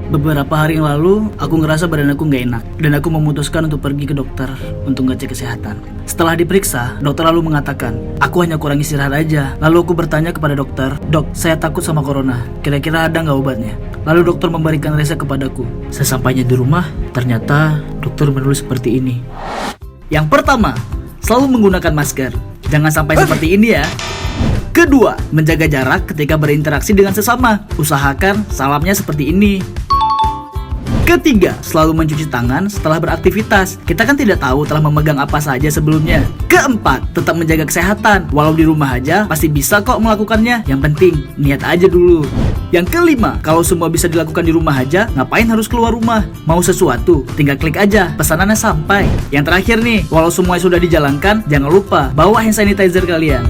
Beberapa hari yang lalu, aku ngerasa badan aku nggak enak dan aku memutuskan untuk pergi ke dokter untuk ngecek kesehatan. Setelah diperiksa, dokter lalu mengatakan, aku hanya kurang istirahat aja. Lalu aku bertanya kepada dokter, dok, saya takut sama corona. Kira-kira ada nggak obatnya? Lalu dokter memberikan resep kepadaku. Sesampainya di rumah, ternyata dokter menulis seperti ini. Yang pertama, selalu menggunakan masker. Jangan sampai seperti ini ya. Kedua, menjaga jarak ketika berinteraksi dengan sesama. Usahakan salamnya seperti ini. Ketiga, selalu mencuci tangan setelah beraktivitas. Kita kan tidak tahu telah memegang apa saja sebelumnya. Keempat, tetap menjaga kesehatan. Walau di rumah aja, pasti bisa kok melakukannya. Yang penting, niat aja dulu. Yang kelima, kalau semua bisa dilakukan di rumah aja, ngapain harus keluar rumah? Mau sesuatu, tinggal klik aja, pesanannya sampai. Yang terakhir nih, walau semuanya sudah dijalankan, jangan lupa bawa hand sanitizer kalian.